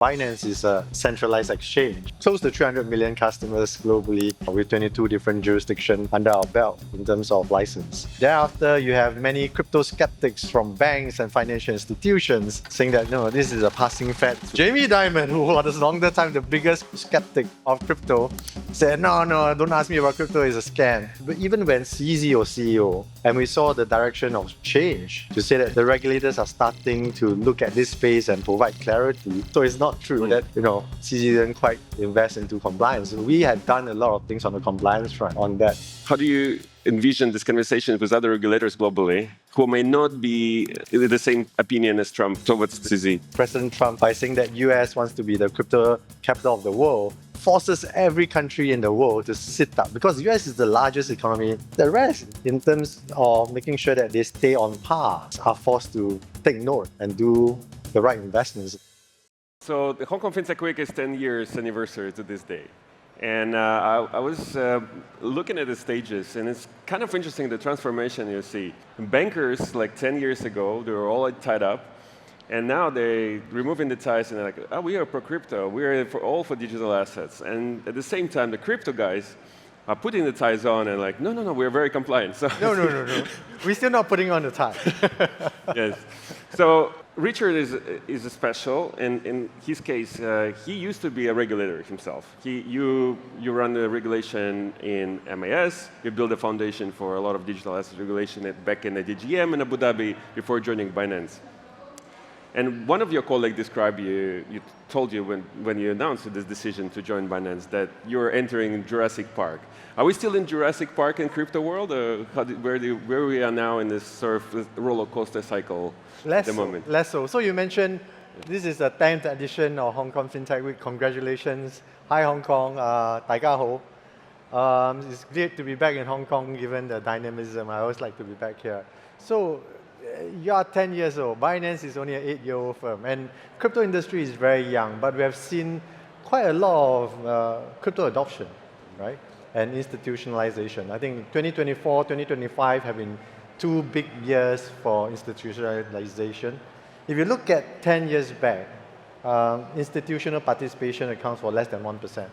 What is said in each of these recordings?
Binance is a centralized exchange, close to 300 million customers globally with 22 different jurisdictions under our belt in terms of license. Thereafter, you have many crypto skeptics from banks and financial institutions saying that no, this is a passing fad. Jamie Dimon, who was a longer time the biggest skeptic of crypto, said, no, don't ask me about crypto, it's a scam. But even when CZ or CEO, and we saw the direction of change to say that the regulators are starting to look at this space and provide clarity. So it's not true that, CZ didn't quite invest into compliance. We had done a lot of things on the compliance front on that. How do you envision this conversation with other regulators globally who may not be in the same opinion as Trump towards CZ? President Trump, by saying that US wants to be the crypto capital of the world, forces every country in the world to sit up because the US is the largest economy. The rest, in terms of making sure that they stay on par, are forced to take note and do the right investments. So the Hong Kong FinTech Week is 10 years anniversary to this day. And I was looking at the stages, and it's kind of interesting the transformation you see. Bankers, like 10 years ago, they were all tied up. And now they're removing the ties and they're like, oh, we are pro-crypto. We are all for digital assets. And at the same time, the crypto guys are putting the ties on and like, no, we're very compliant. So No. We're still not putting on the tie. Yes. So Richard is a special. In his case, he used to be a regulator himself. You run the regulation in MAS. You built a foundation for a lot of digital asset regulation back in the DGM in Abu Dhabi before joining Binance. And one of your colleagues described you told you when you announced this decision to join Binance that you're entering Jurassic Park. Are we still in Jurassic Park in crypto world, or where we are now in this sort of roller coaster cycle at the moment? Less so. So you mentioned this is the 10th edition of Hong Kong FinTech Week. Congratulations. Hi Hong Kong, 大家好. It's great to be back in Hong Kong given the dynamism. I always like to be back here. So you are 10 years old. Binance is only an 8-year-old firm. And crypto industry is very young, but we have seen quite a lot of crypto adoption, right? And institutionalization. I think 2024, 2025 have been 2 big years for institutionalization. If you look at 10 years back, institutional participation accounts for less than 1%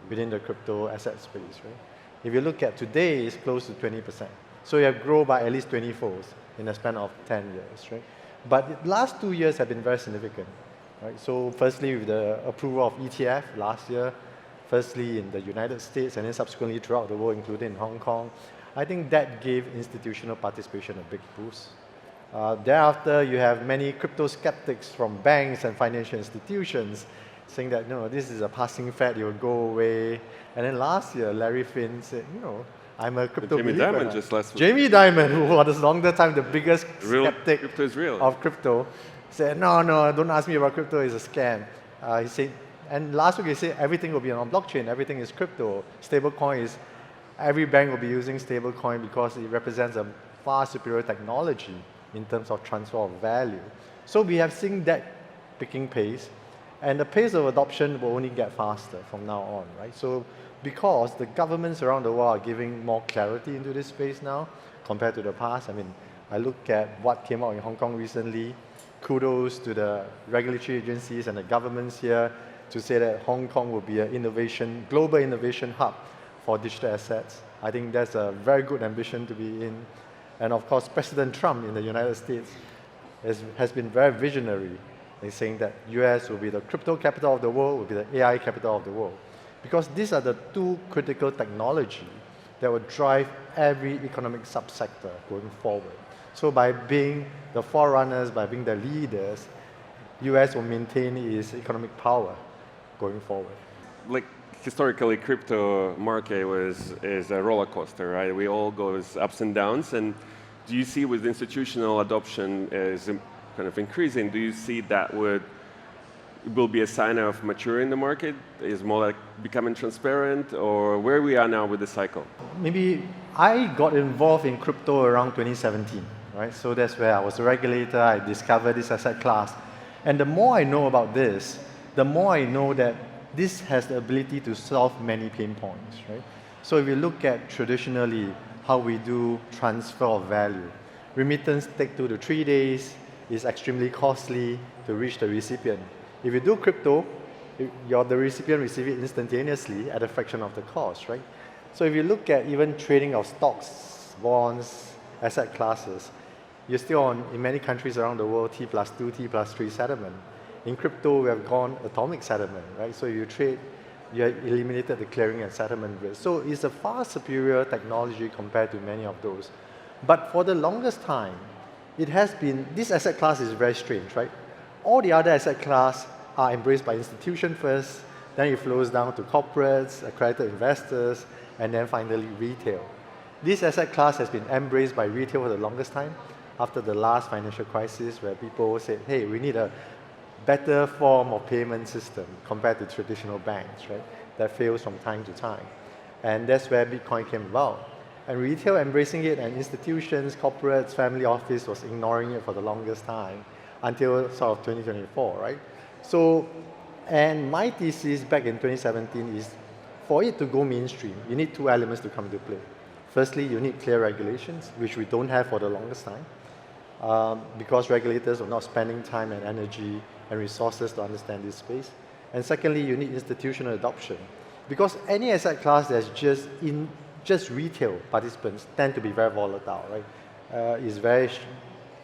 within the crypto asset space, right? If you look at today, it's close to 20%. So you have grown by at least 20-folds in a span of 10 years, right? But the last 2 years have been very significant, right? So firstly, with the approval of ETF last year, firstly in the United States, and then subsequently throughout the world, including in Hong Kong, I think that gave institutional participation a big boost. Thereafter, you have many crypto skeptics from banks and financial institutions saying that, no, this is a passing fad, it will go away. And then last year, Larry Fink said, I'm a crypto Jamie believer. Dimon just last week. Jamie Dimon, who was longer time the biggest skeptic crypto is real. of crypto, said, no, don't ask me about crypto, it's a scam. He said, and last week he said everything will be on blockchain, everything is crypto. Stablecoin is, every bank will be using stablecoin because it represents a far superior technology in terms of transfer of value. So we have seen that picking pace, and the pace of adoption will only get faster from now on, right? So because the governments around the world are giving more clarity into this space now compared to the past. I mean, I look at what came out in Hong Kong recently. Kudos to the regulatory agencies and the governments here to say that Hong Kong will be an global innovation hub for digital assets. I think that's a very good ambition to be in. And of course, President Trump in the United States has been very visionary in saying that US will be the crypto capital of the world, will be the AI capital of the world. Because these are the 2 critical technologies that will drive every economic subsector going forward. So by being the forerunners, by being the leaders, US will maintain its economic power going forward. Like historically, crypto market is a roller coaster, right? We all go ups and downs. And do you see with institutional adoption is kind of increasing? Do you see that will be a sign of maturing the market? Is more like becoming transparent, or where we are now with the cycle? Maybe I got involved in crypto around 2017, right? So that's where I was a regulator, I discovered this asset class. And the more I know about this, the more I know that this has the ability to solve many pain points, right? So if you look at traditionally how we do transfer of value, remittance take 2 to 3 days, is extremely costly to reach the recipient. If you do crypto, the recipient receives it instantaneously at a fraction of the cost, right? So if you look at even trading of stocks, bonds, asset classes, you're still on, in many countries around the world, T+2, T+3 settlement. In crypto, we have gone atomic settlement, right? So you trade, you have eliminated the clearing and settlement risk. So it's a far superior technology compared to many of those. But for the longest time, it has been, this asset class is very strange, right? All the other asset class are embraced by institutions first, then it flows down to corporates, accredited investors, and then finally retail. This asset class has been embraced by retail for the longest time after the last financial crisis where people said, hey, we need a better form of payment system compared to traditional banks, right? That fails from time to time. And that's where Bitcoin came about. And retail embracing it and institutions, corporates, family office was ignoring it for the longest time until sort of 2024, right? So, and my thesis back in 2017 is for it to go mainstream, you need two elements to come to play. Firstly, you need clear regulations, which we don't have for the longest time, because regulators are not spending time and energy and resources to understand this space. And secondly, you need institutional adoption, because any asset class that's just retail participants tend to be very volatile, right?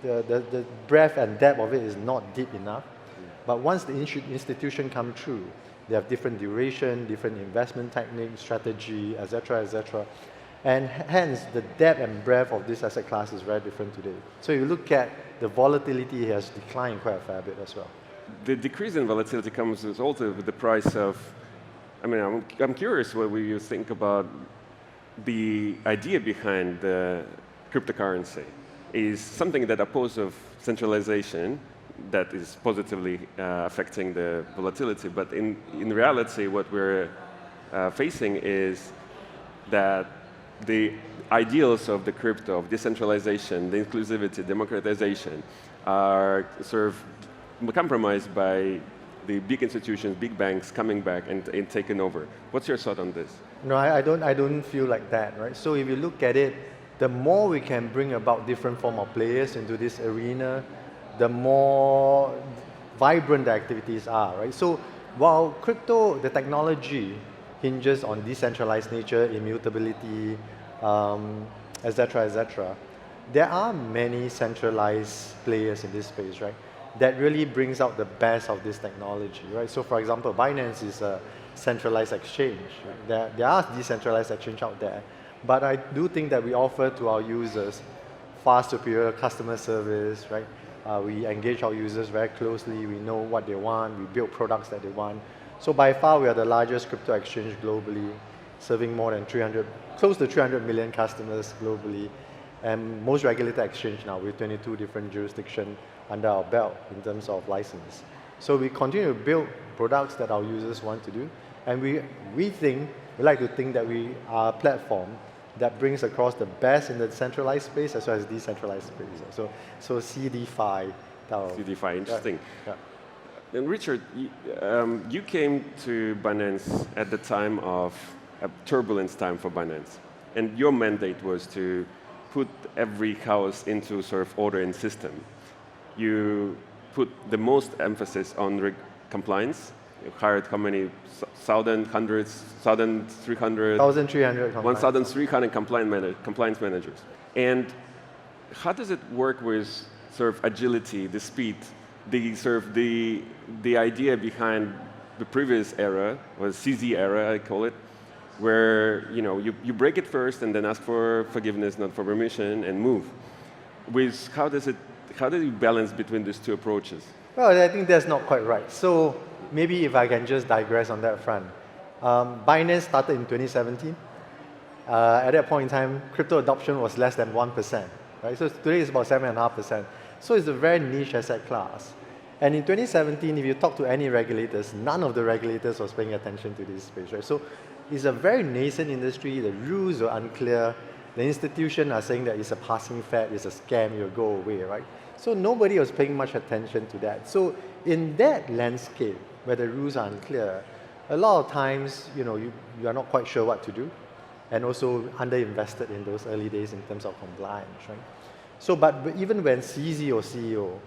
The breadth and depth of it is not deep enough. But once the institution come through, they have different duration, different investment techniques, strategy, et cetera, and hence the depth and breadth of this asset class is very different today. So you look at the volatility has declined quite a fair bit as well. The decrease in volatility comes also with the price of, I mean, I'm curious what you think about the idea behind the cryptocurrency. Is something that opposes centralization that is positively affecting the volatility. But in reality, what we're facing is that the ideals of the crypto, of decentralization, the inclusivity, democratization, are sort of compromised by the big institutions, big banks coming back and taking over. What's your thought on this? No, I don't feel like that, right? So if you look at it, the more we can bring about different form of players into this arena, the more vibrant the activities are, right? So while crypto, the technology hinges on decentralized nature, immutability, et cetera, there are many centralized players in this space, right? That really brings out the best of this technology, right? So for example, Binance is a centralized exchange. Right? There are decentralized exchange out there, but I do think that we offer to our users far superior customer service, right? We engage our users very closely. We know what they want. We build products that they want. So by far, we are the largest crypto exchange globally, serving more than close to 300 million customers globally, and most regulated exchange now with 22 different jurisdictions under our belt in terms of license. So we continue to build products that our users want to do, and we like to think that we are a platform that brings across the best in the centralized space as well as decentralized space. So CDFI. CDFI, interesting. Yeah. And Richard, you came to Binance at the time of a turbulence time for Binance, and your mandate was to put every house into sort of order and system. You put the most emphasis on compliance. You hired how many? 1,300? 1,300 compliance managers. And how does it work with sort of agility, the speed, the idea behind the previous era, was CZ era, I call it, where you break it first and then ask for forgiveness, not for permission, and move. How do you balance between these two approaches? Well, I think that's not quite right. So maybe if I can just digress on that front. Binance started in 2017. At that point in time, crypto adoption was less than 1%. Right? So today it's about 7.5%. So it's a very niche asset class. And in 2017, if you talk to any regulators, none of the regulators was paying attention to this space. Right? So it's a very nascent industry. The rules are unclear. The institutions are saying that it's a passing fad, it's a scam, you'll go away, right? So nobody was paying much attention to that. So in that landscape, where the rules are unclear, a lot of times, you are not quite sure what to do, and also underinvested in those early days in terms of compliance, right? So, but even when CZ or CEO,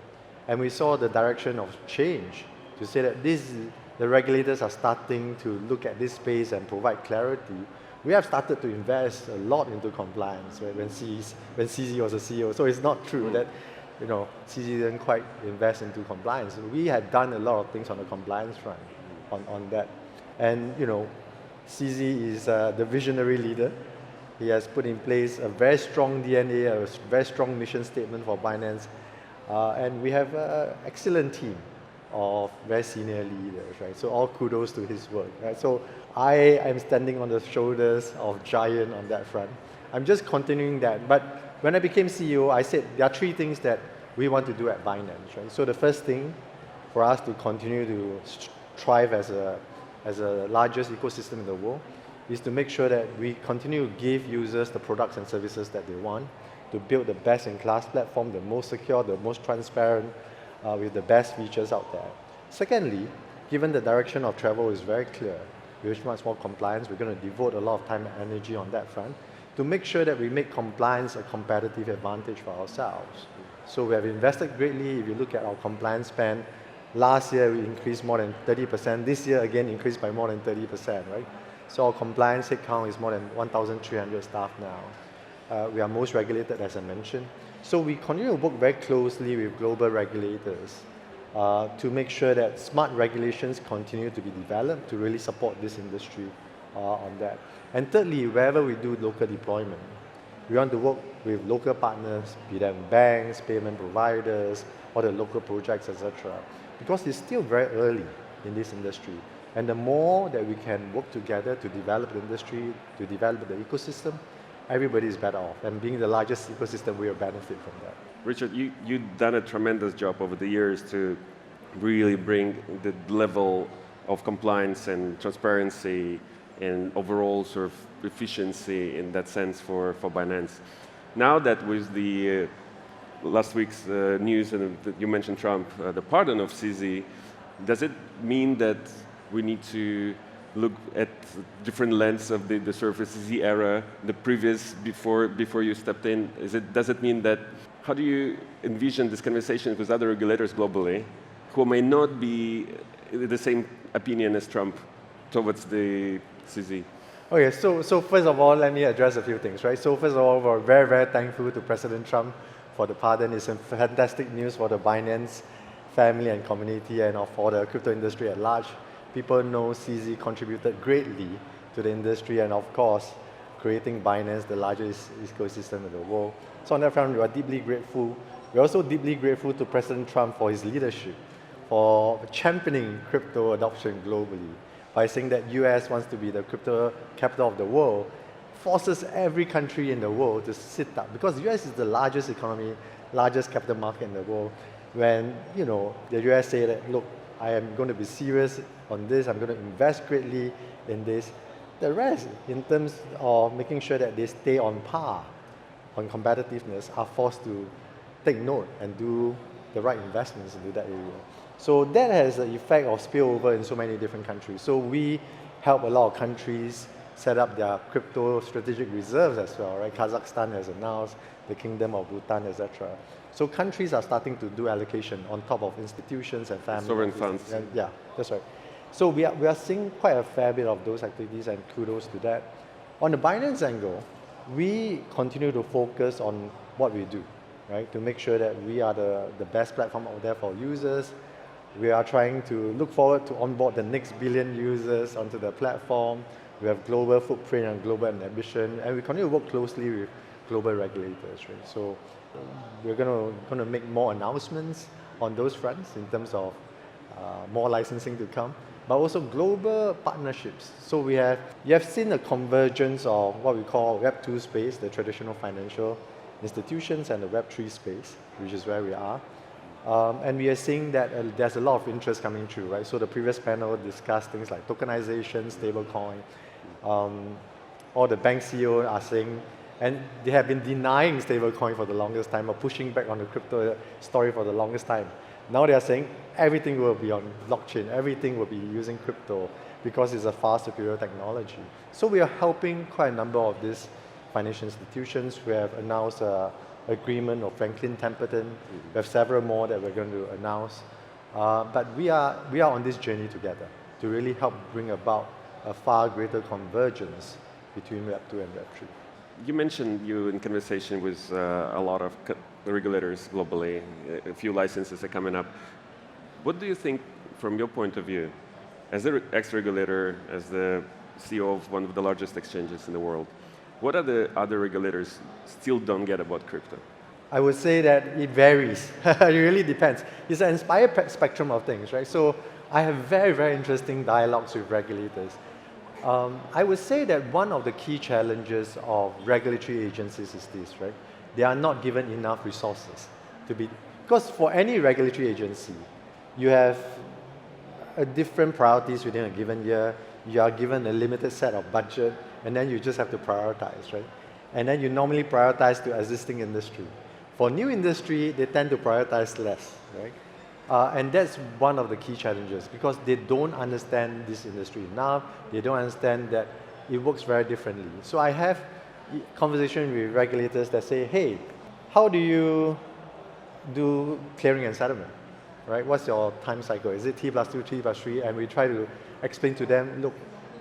and we saw the direction of change to to say that the regulators are starting to look at this space and provide clarity. We have started to invest a lot into compliance, right, when CZ was a CEO. So it's not true that CZ didn't quite invest into compliance. We had done a lot of things on the compliance front on that. And CZ is the visionary leader. He has put in place a very strong DNA, a very strong mission statement for Binance. And we have an excellent team of very senior leaders, right? So all kudos to his work, right? So I am standing on the shoulders of giant on that front. I'm just continuing that. But when I became CEO, I said there are three things that we want to do at Binance, right? So the first thing for us to continue to thrive as a largest ecosystem in the world is to make sure that we continue to give users the products and services that they want, to build the best-in-class platform, the most secure, the most transparent, with the best features out there. Secondly, given the direction of travel is very clear, with much more compliance, we're going to devote a lot of time and energy on that front to make sure that we make compliance a competitive advantage for ourselves. So we have invested greatly. If you look at our compliance spend, last year we increased more than 30%. This year again increased by more than 30%, right? So our compliance headcount is more than 1,300 staff now. We are most regulated, as I mentioned. So we continue to work very closely with global regulators to make sure that smart regulations continue to be developed to really support this industry on that. And thirdly, wherever we do local deployment, we want to work with local partners, be them banks, payment providers, or the local projects, etc. Because it's still very early in this industry. And the more that we can work together to develop the industry, to develop the ecosystem, everybody is better off. And being the largest ecosystem, we will benefit from that. Richard, you've done a tremendous job over the years to really bring the level of compliance and transparency and overall sort of efficiency in that sense for Binance. Now that with the last week's news, and you mentioned Trump, the pardon of CZ, does it mean that we need to look at different lens of the sort of CZ era, the previous, before you stepped in? Does it mean that, how do you envision this conversation with other regulators globally who may not be the same opinion as Trump towards the CZ? Okay, so first of all, let me address a few things, right? So first of all, we're very, very thankful to President Trump for the pardon. It's fantastic news for the Binance family and community and for the crypto industry at large. People know CZ contributed greatly to the industry and, of course, creating Binance, the largest ecosystem in the world. So on that front, we are deeply grateful. We're also deeply grateful to President Trump for his leadership, for championing crypto adoption globally, by saying that US wants to be the crypto capital of the world, forces every country in the world to sit up. Because the US is the largest economy, largest capital market in the world. When the US say that, look, I am going to be serious on this, I'm going to invest greatly in this. The rest, in terms of making sure that they stay on par on competitiveness, are forced to take note and do the right investments into that area. So that has an effect of spillover in so many different countries. So we help a lot of countries set up their crypto strategic reserves as well, right? Kazakhstan has announced, the Kingdom of Bhutan, etc. So countries are starting to do allocation on top of institutions and families. Sovereign funds. Yeah, that's right. So we are seeing quite a fair bit of those activities, and kudos to that. On the Binance angle, we continue to focus on what we do, right? To make sure that we are the best platform out there for users. We are trying to look forward to onboard the next billion users onto the platform. We have global footprint and global ambition, and we continue to work closely with global regulators, right? So we're going to make more announcements on those fronts in terms of more licensing to come, but also global partnerships. So you have seen a convergence of what we call Web2 space, the traditional financial institutions, and the Web3 space, which is where we are. And we are seeing that there's a lot of interest coming through, right? So the previous panel discussed things like tokenization, stablecoin. All the bank CEOs are saying, and they have been denying stablecoin for the longest time, or pushing back on the crypto story for the longest time. Now they are saying everything will be on blockchain, everything will be using crypto because it's a far superior technology. So we are helping quite a number of these financial institutions. We have announced an agreement of Franklin Templeton. We have several more that we're going to announce But we are on this journey together to really help bring about a far greater convergence between Web 2 and Web 3. You mentioned you in conversation with a lot of regulators globally, a few licenses are coming up. What do you think, from your point of view, as an ex-regulator, as the CEO of one of the largest exchanges in the world, what are the other regulators still don't get about crypto? I would say that it varies. It really depends. It's an inspired spectrum of things, right? So I have very, very interesting dialogues with regulators. I would say that one of the key challenges of regulatory agencies is this, right? They are not given enough resources to be, because for any regulatory agency, you have different priorities within a given year. You are given a limited set of budget, and then you just have to prioritize, right? And then you normally prioritize to existing industry. For new industry, they tend to prioritize less, right? And that's one of the key challenges because they don't understand this industry enough. They don't understand that it works very differently. So I have conversations with regulators that say, hey, how do you do clearing and settlement, right? What's your time cycle? Is it T+2, T+3? And we try to explain to them, look,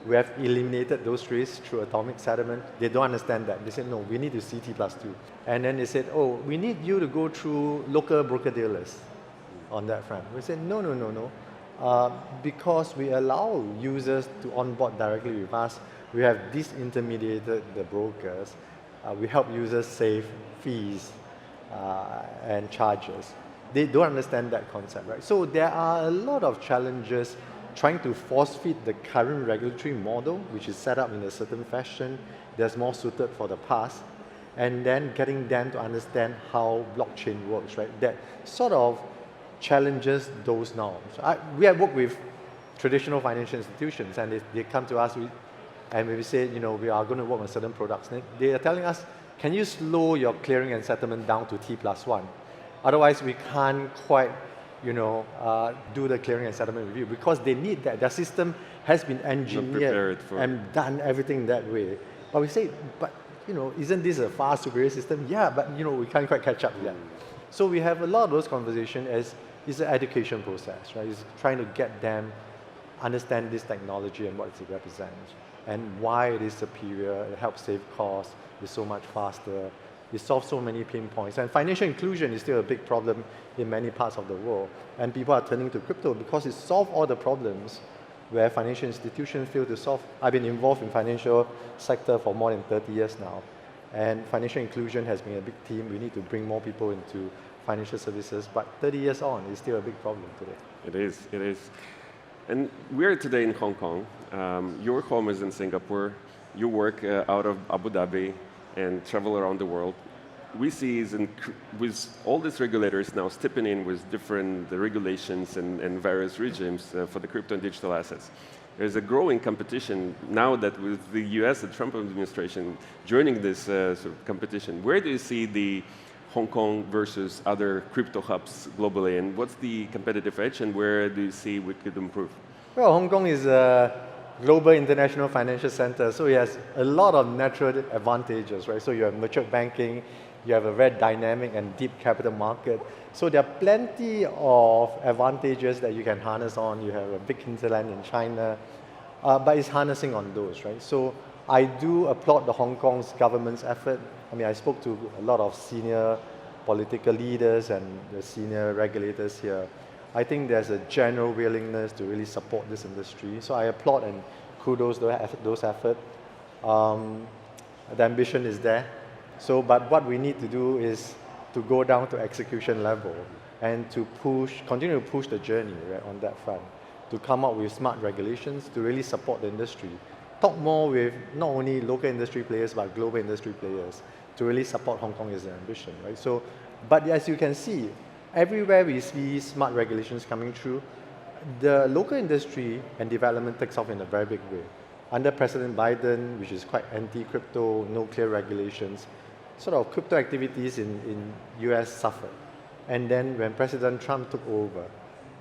we have eliminated those risks through atomic settlement. They don't understand that. They said, no, we need to see T+2. And then they said, oh, we need you to go through local broker-dealers on that front. We said, no, no, no, no. Because we allow users to onboard directly with us, we have disintermediated the brokers. We help users save fees and charges. They don't understand that concept, right? So there are a lot of challenges trying to force-feed the current regulatory model, which is set up in a certain fashion that's more suited for the past, and then getting them to understand how blockchain works, right? That sort of challenges those norms. We have worked with traditional financial institutions, and they come to us, and we say, you know, we are going to work on certain products. They are telling us, can you slow your clearing and settlement down to T+1? Otherwise, we can't quite, you know, do the clearing and settlement review because they need that. Their system has been engineered and done everything that way. But we say, but you know, isn't this a far superior system? Yeah, but you know, we can't quite catch up yet. So we have a lot of those conversations as it's an education process, right? It's trying to get them understand this technology and what it represents and why it is superior. It helps save costs. It's so much faster. It solves so many pain points. And financial inclusion is still a big problem in many parts of the world. And people are turning to crypto because it solves all the problems where financial institutions fail to solve. I've been involved in financial sector for more than 30 years now. And financial inclusion has been a big theme. We need to bring more people into financial services. But 30 years on, it's still a big problem today. It is, it is. And we're today in Hong Kong. Your home is in Singapore. You work out of Abu Dhabi and travel around the world. We see with all these regulators now stepping in with different regulations and various regimes for the crypto and digital assets. There's a growing competition now that with the US, the Trump administration, joining this sort of competition. Where do you see the Hong Kong versus other crypto hubs globally, and what's the competitive edge, and where do you see we could improve? Well, Hong Kong is a global international financial center, so it has a lot of natural advantages, right? So you have merchant banking, you have a very dynamic and deep capital market. So there are plenty of advantages that you can harness on. You have a big hinterland in China, but it's harnessing on those, right? So I do applaud the Hong Kong's government's effort. I mean, I spoke to a lot of senior political leaders and the senior regulators here. I think there's a general willingness to really support this industry. So I applaud and kudos those efforts. The ambition is there. So, but what we need to do is to go down to execution level and to continue to push the journey, right, on that front, to come up with smart regulations to really support the industry. Talk more with not only local industry players, but global industry players to really support Hong Kong as an ambition, right? So, but as you can see, everywhere we see smart regulations coming through, the local industry and development takes off in a very big way. Under President Biden, which is quite anti-crypto, no clear regulations, sort of crypto activities in US suffered. And then when President Trump took over,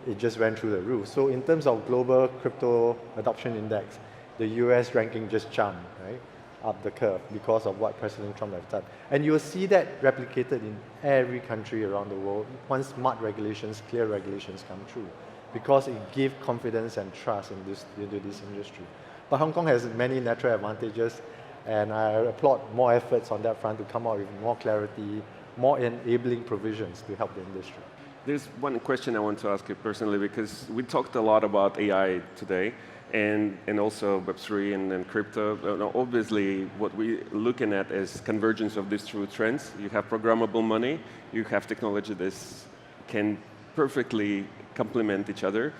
it just went through the roof. So in terms of global crypto adoption index, the US ranking just jumped, right? up the curve because of what President Trump has done. And you will see that replicated in every country around the world once smart regulations, clear regulations come through, because it gives confidence and trust into this industry. But Hong Kong has many natural advantages, and I applaud more efforts on that front to come out with more clarity, more enabling provisions to help the industry. There's one question I want to ask you personally, because we talked a lot about AI today, and also Web3 and crypto. Obviously, what we're looking at is convergence of these two trends. You have programmable money, you have technology that can perfectly complement each other.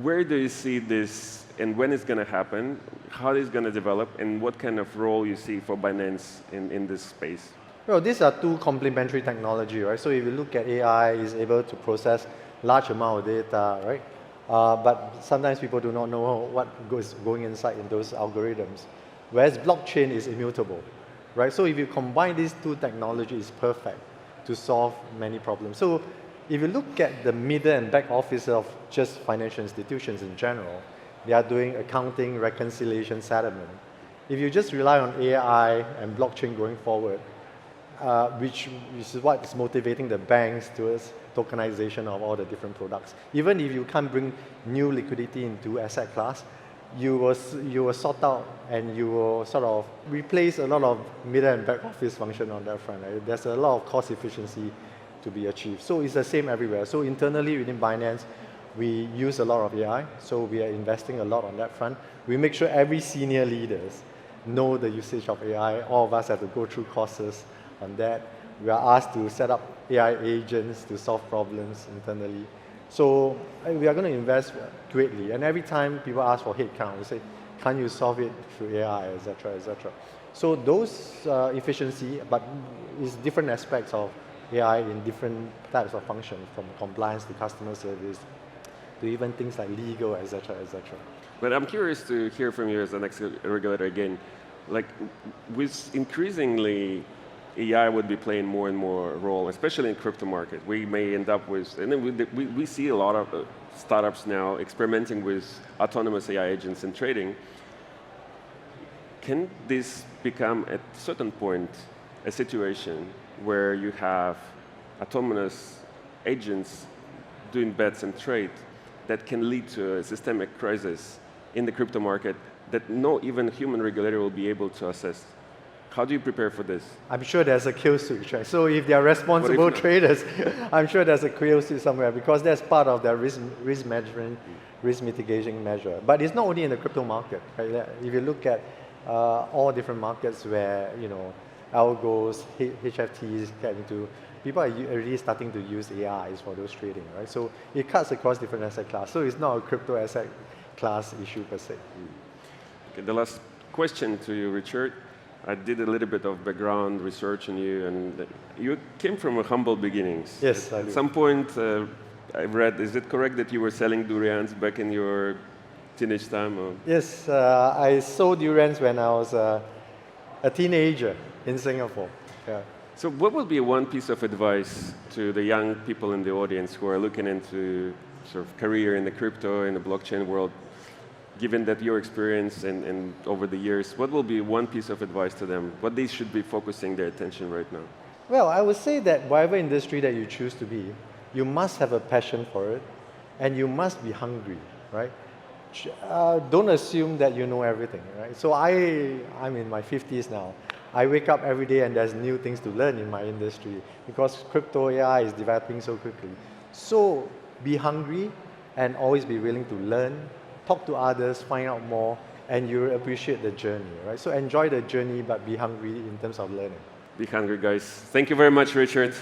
Where do you see this, and when it's going to happen, how it's going to develop, and what kind of role you see for Binance in this space? Well, these are two complementary technology, right? So if you look at AI, it's able to process large amount of data, right? But sometimes people do not know what goes going inside in those algorithms. Whereas blockchain is immutable, right? So if you combine these two technologies, it's perfect to solve many problems. So if you look at the middle and back office of just financial institutions in general, they are doing accounting, reconciliation, settlement. If you just rely on AI and blockchain going forward, which is what is motivating the banks towards tokenization of all the different products. Even if you can't bring new liquidity into asset class, you will sort out and you will sort of replace a lot of middle and back office function on that front. Right? There's a lot of cost efficiency to be achieved. So it's the same everywhere. So internally within Binance, we use a lot of AI. So we are investing a lot on that front. We make sure every senior leaders know the usage of AI. All of us have to go through courses on that. We are asked to set up AI agents to solve problems internally. So we are going to invest greatly. And every time people ask for headcount, we say, can you solve it through AI, et cetera, et cetera. So those efficiency, but it's different aspects of AI in different types of functions, from compliance to customer service, to even things like legal, et cetera, et cetera. But I'm curious to hear from you as the next regulator again. Like, with increasingly AI would be playing more and more role, especially in crypto market. We may end up with, and then we see a lot of startups now experimenting with autonomous AI agents in trading. Can this become, at a certain point, a situation where you have autonomous agents doing bets and trade that can lead to a systemic crisis in the crypto market that no even human regulator will be able to assess? How do you prepare for this? I'm sure there's a kill switch, right? So if they are responsible traders, I'm sure there's a kill switch somewhere, because that's part of their risk management, risk mitigation measure. But it's not only in the crypto market, right? If you look at all different markets where, algos, HFTs get into, people are already starting to use AIs for those trading, right? So it cuts across different asset class. So it's not a crypto asset class issue per se. Okay, the last question to you, Richard. I did a little bit of background research on you, and you came from humble beginnings. Yes, I do. At some point, I read, is it correct that you were selling durians back in your teenage time? Or? Yes, I sold durians when I was a teenager in Singapore. Yeah. So what would be one piece of advice to the young people in the audience who are looking into sort of career in the crypto, in the blockchain world? Given that your experience and over the years, what will be one piece of advice to them? What they should be focusing their attention right now? Well, I would say that whatever industry that you choose to be, you must have a passion for it, and you must be hungry, right? Don't assume that you know everything, right? So I'm in my 50s now. I wake up every day and there's new things to learn in my industry, because crypto AI is developing so quickly. So be hungry and always be willing to learn. Talk to others, find out more, and you'll appreciate the journey, right? So enjoy the journey, but be hungry in terms of learning. Be hungry, guys. Thank you very much, Richard.